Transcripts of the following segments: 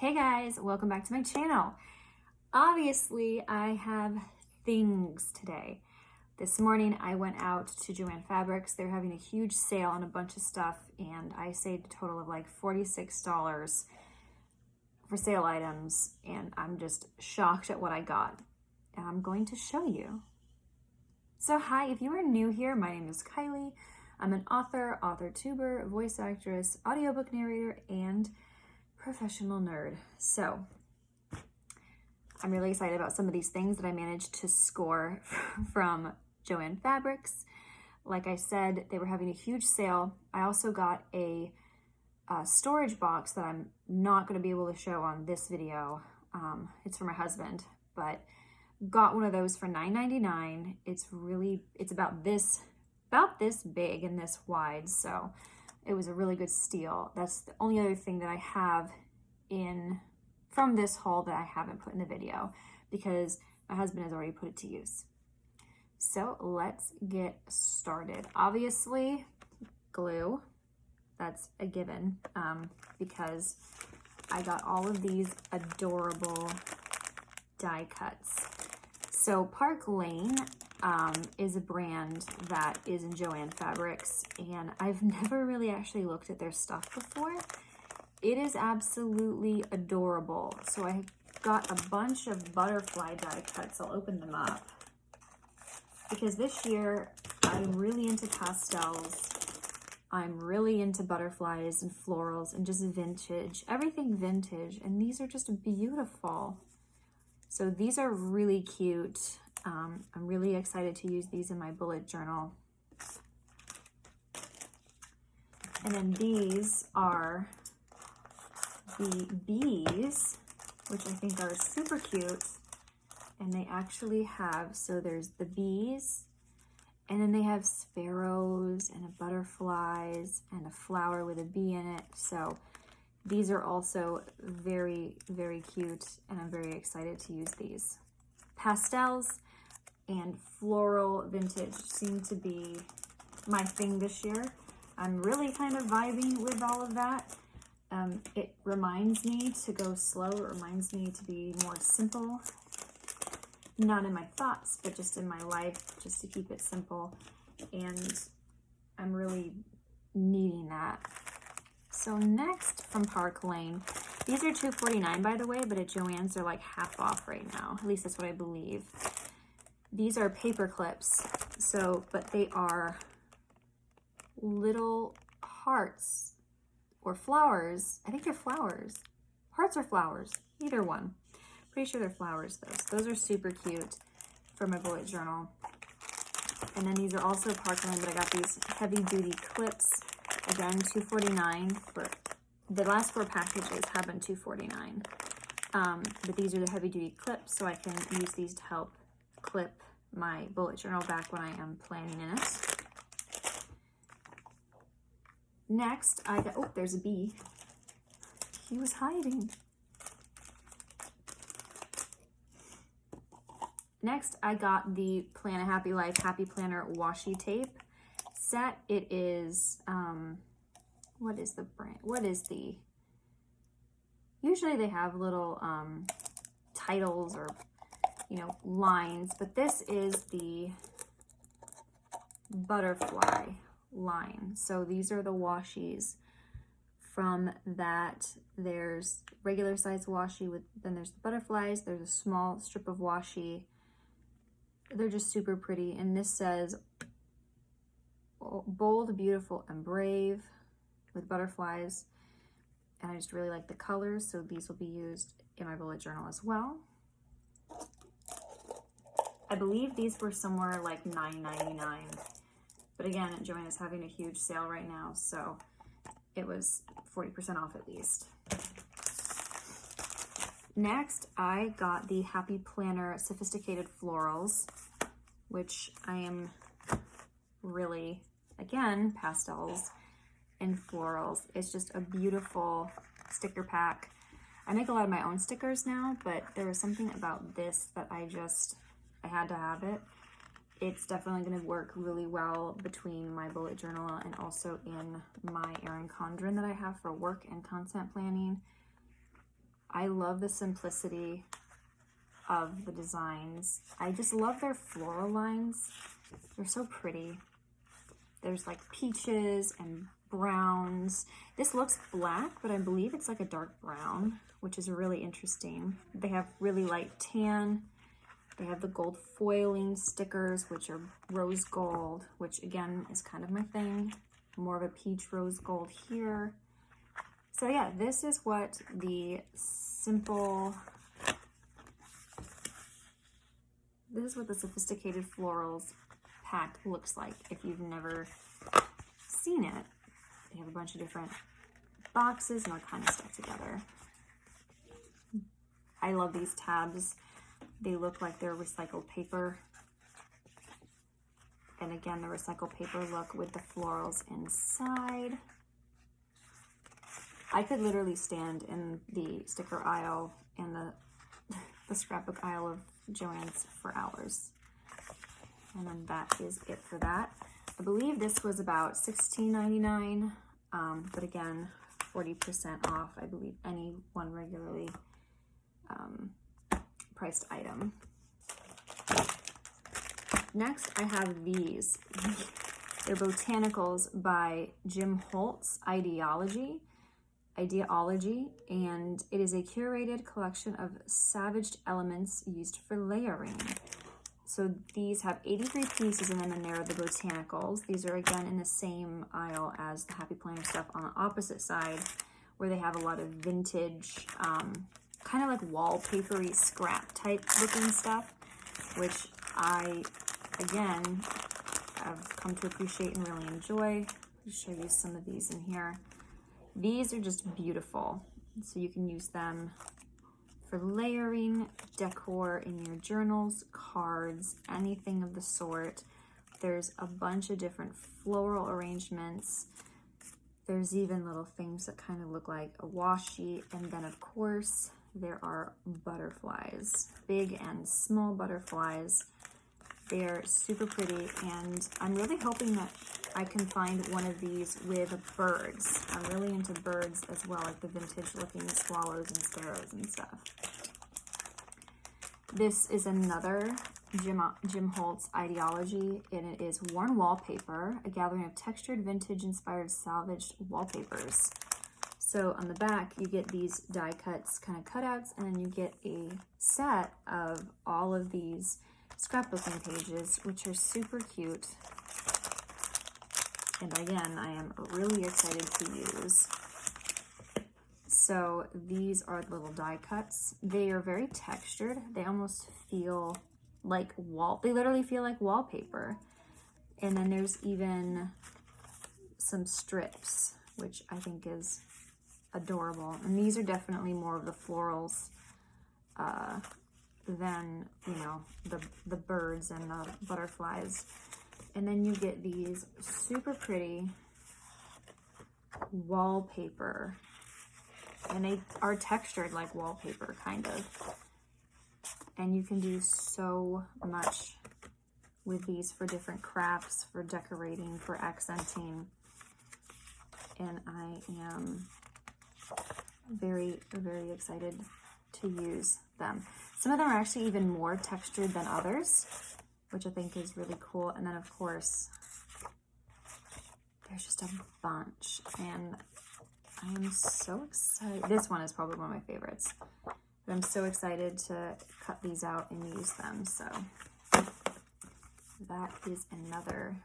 Hey guys, welcome back to my channel. Obviously, I have things today. This morning I went out to Joann Fabrics. They're having a huge sale on a bunch of stuff and I saved a total of like $46 for sale items and I'm just shocked at what I got. And I'm going to show you. So hi, if you are new here, my name is Kylie. I'm an author, author-tuber, voice actress, audiobook narrator, and professional nerd. So I'm really excited about some of these things that I managed to score from Joann Fabrics. Like I said, they were having a huge sale. I also got a storage box that I'm not going to be able to show on this video. It's for my husband, but got one of those for $9.99. It's about this big and this wide, so it was a really good steal. That's the only other thing that I have from this haul that I haven't put in the video because my husband has already put it to use. So let's get started. Obviously, glue, that's a given because I got all of these adorable die cuts. So Park Lane is a brand that is in Joann Fabrics, and I've never really actually looked at their stuff before. It is absolutely adorable. So I got a bunch of butterfly die cuts. I'll open them up because this year I'm really into pastels. I'm really into butterflies and florals and just vintage, everything vintage, and these are just beautiful. So these are really cute. I'm really excited to use these in my bullet journal. And then these are the bees, which I think are super cute. And they actually have, so there's the bees, and then they have sparrows and butterflies and a flower with a bee in it. So these are also very, very cute, and I'm very excited to use these. Pastels and floral vintage seem to be my thing this year. I'm really kind of vibing with all of that. It reminds me to go slow. It reminds me to be more simple. Not in my thoughts, but just in my life, just to keep it simple. And I'm really needing that. So next from Park Lane, these are $2.49 by the way, but at Joann's they're like half off right now. At least that's what I believe. These are paper clips, but they are little hearts or flowers. I think they're flowers. Hearts or flowers, either one. Pretty sure they're flowers though. So those are super cute for my bullet journal. And then these are also Park Lane, but I got these heavy duty clips. Again, $2.49 for the last 4 packages have been $2.49. But these are the heavy duty clips, so I can use these to help clip my bullet journal back when I am planning in it. Next, I got, oh, there's a bee. He was hiding. Next, I got the Plan a Happy Life Happy Planner washi tape set. It is, what is the brand? Usually they have little titles or, lines, but this is the butterfly line. So these are the washies from that. There's regular size washi then there's the butterflies. There's a small strip of washi. They're just super pretty. And this says bold, beautiful, and brave with butterflies. And I just really like the colors. So these will be used in my bullet journal as well. I believe these were somewhere like $9.99. But again, Joann is having a huge sale right now. So it was 40% off at least. Next, I got the Happy Planner Sophisticated Florals, which I am really, again, pastels and florals. It's just a beautiful sticker pack. I make a lot of my own stickers now, but there was something about this that I had to have it. It's definitely going to work really well between my bullet journal and also in my Erin Condren that I have for work and content planning. I love the simplicity of the designs. I just love their floral lines. They're so pretty. There's like peaches and browns. This looks black, but I believe it's like a dark brown, which is really interesting. They have really light tan. They have the gold foiling stickers, which are rose gold, which again is kind of my thing. More of a peach rose gold here. So yeah, this is what the sophisticated florals pack looks like if you've never seen it. They have a bunch of different boxes and all kind of stuff together. I love these tabs. They look like they're recycled paper. And again, the recycled paper look with the florals inside. I could literally stand in the sticker aisle and the scrapbook aisle of Joann's for hours. And then that is it for that. I believe this was about $16.99, but again, 40% off, I believe, any one regularly priced item. Next, I have these. They're Botanicals by Jim Holtz, Ideology, and it is a curated collection of savaged elements used for layering. So these have 83 pieces, and then there are the Botanicals. These are again in the same aisle as the Happy Planner stuff on the opposite side, where they have a lot of vintage, kind of like wallpapery scrap type looking stuff, which I, again, have come to appreciate and really enjoy. I'll show you some of these in here. These are just beautiful. So you can use them for layering, decor in your journals, cards, anything of the sort. There's a bunch of different floral arrangements. There's even little things that kind of look like a washi. And then of course, there are butterflies, big and small butterflies. They're super pretty, and I'm really hoping that I can find one of these with birds. I'm really into birds as well, like the vintage looking swallows and sparrows and stuff. This is another Jim Holtz Ideology, and it is Worn Wallpaper, a gathering of textured, vintage-inspired salvaged wallpapers. So on the back, you get these die cuts, kind of cutouts, and then you get a set of all of these scrapbooking pages, which are super cute. And again, I am really excited to use. So these are the little die cuts. They are very textured. They almost feel like they literally feel like wallpaper. And then there's even some strips, which I think is adorable. And these are definitely more of the florals than, you know, the birds and the butterflies. And then you get these super pretty wallpaper, and they are textured like wallpaper, kind of. And you can do so much with these for different crafts, for decorating, for accenting. And I am very, very excited to use them. Some of them are actually even more textured than others, which I think is really cool. And then of course, there's just a bunch, and I am so excited. This one is probably one of my favorites, but I'm so excited to cut these out and use them. So that is another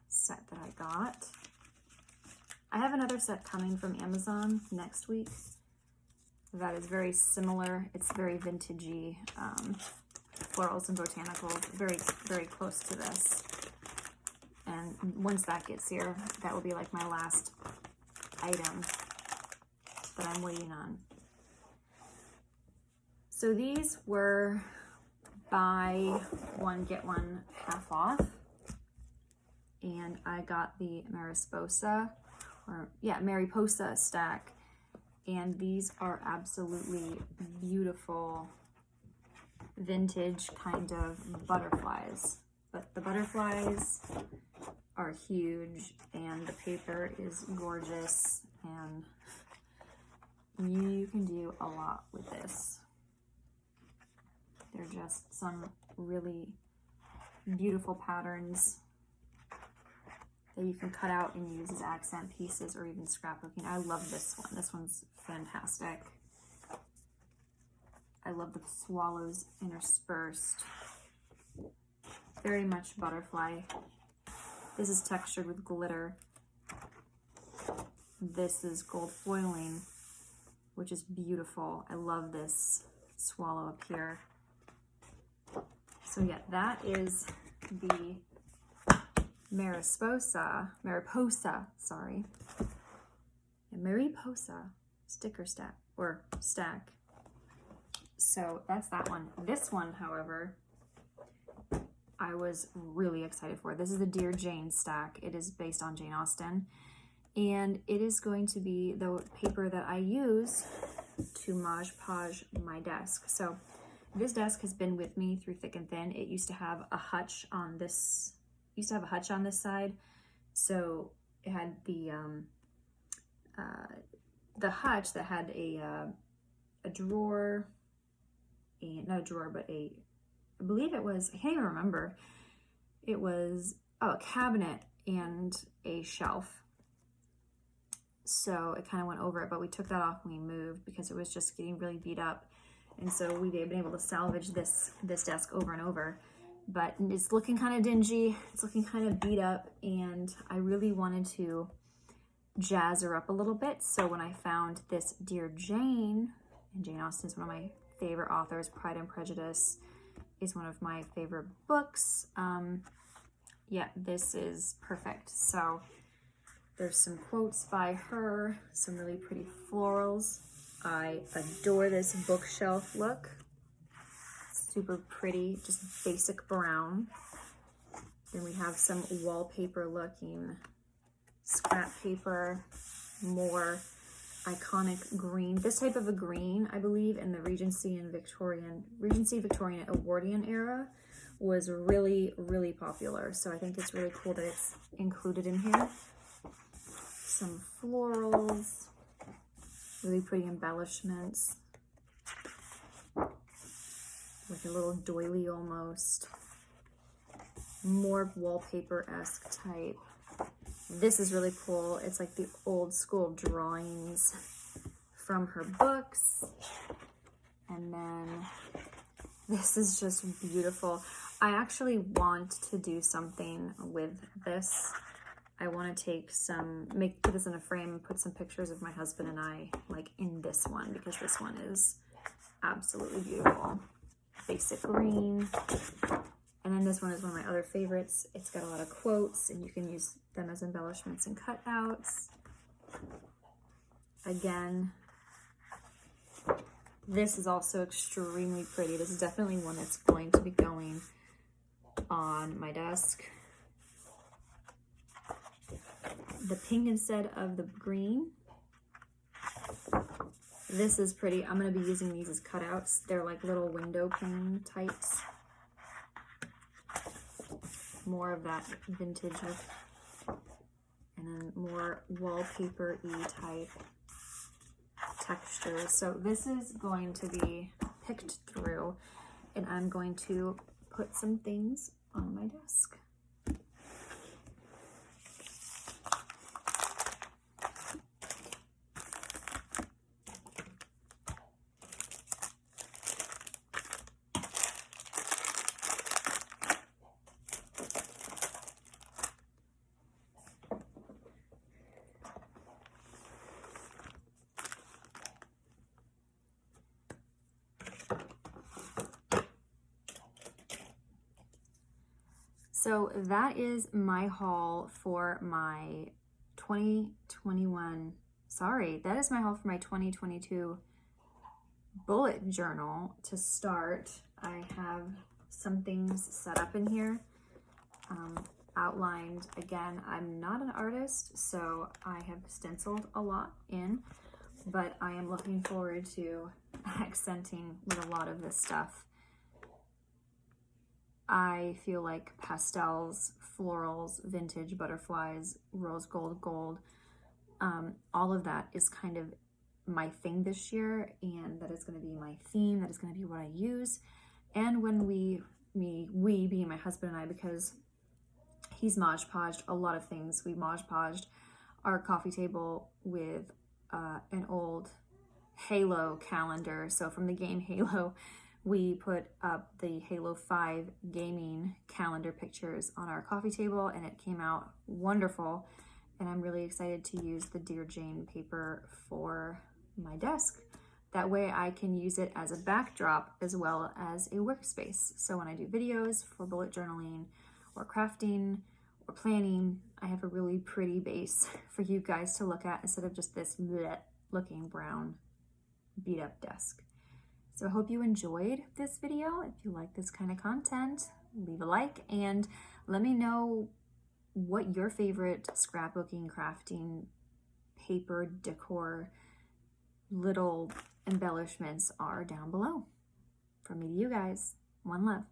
set that I got. I have another set coming from Amazon next week that is very similar. It's very vintagey, florals and botanicals, very, very close to this. And once that gets here, that will be like my last item that I'm waiting on. So these were buy one, get one half off. And I got the Mariposa Stack. And these are absolutely beautiful vintage kind of butterflies. But the butterflies are huge, and the paper is gorgeous, and You can do a lot with this. They're just some really beautiful patterns that you can cut out and use as accent pieces or even scrapbooking. I love this one. This one's fantastic. I love the swallows interspersed. Very much butterfly. This is textured with glitter. This is gold foiling, which is beautiful. I love this swallow up here. So yeah, that is the Mariposa sticker stack or stack. So that's that one. This one, however, I was really excited for. This is the Dear Jane stack. It is based on Jane Austen, and it is going to be the paper that I use to Mod Podge my desk. So this desk has been with me through thick and thin. It used to have a hutch on this. On this side, so it had the hutch that had a drawer, not a drawer, but I believe it was, I can't even remember. It was a cabinet and a shelf. So it kind of went over it, but we took that off when we moved because it was just getting really beat up, and so we've been able to salvage this desk over and over. But it's looking kind of dingy, it's looking kind of beat up, and I really wanted to jazz her up a little bit. So when I found this Dear Jane, and Jane Austen is one of my favorite authors, Pride and Prejudice is one of my favorite books. Yeah, this is perfect. So there's some quotes by her, some really pretty florals. I adore this bookshelf look. Super pretty, just basic brown. Then we have some wallpaper looking scrap paper, more iconic green. This type of a green, I believe, in the Regency Victorian Edwardian era was really, really popular. So I think it's really cool that it's included in here. Some florals, really pretty embellishments. Like a little doily almost. More wallpaper-esque type. This is really cool. It's like the old school drawings from her books. And then this is just beautiful. I actually want to do something with this. I want to take put this in a frame and put some pictures of my husband and I like in this one, because this one is absolutely beautiful. Basic green. And then this one is one of my other favorites. It's got a lot of quotes and you can use them as embellishments and cutouts. Again, this is also extremely pretty. This is definitely one that's going to be going on my desk. The pink instead of the green. This is pretty. I'm going to be using these as cutouts. They're like little window pane types. More of that vintage with, and then more wallpaper-y type textures. So this is going to be picked through, and I'm going to put some things on my desk. So that is my haul for my 2021, that is my haul for my 2022 bullet journal. To start, I have some things set up in here, outlined. Again, I'm not an artist, so I have stenciled a lot in, but I am looking forward to accenting with a lot of this stuff. I feel like pastels, florals, vintage, butterflies, rose gold, all of that is kind of my thing this year, and that is going to be my theme, that is going to be what I use. And when we being my husband and I, because he's Mod Podged a lot of things. We Mod Podged our coffee table with an old Halo calendar. So from the game Halo, we put up the Halo 5 gaming calendar pictures on our coffee table, and it came out wonderful. And I'm really excited to use the Dear Jane paper for my desk. That way I can use it as a backdrop as well as a workspace. So when I do videos for bullet journaling or crafting or planning, I have a really pretty base for you guys to look at instead of just this bleh looking brown beat up desk. So I hope you enjoyed this video. If you like this kind of content, leave a like and let me know what your favorite scrapbooking, crafting, paper, decor, little embellishments are down below. From me to you guys, one love.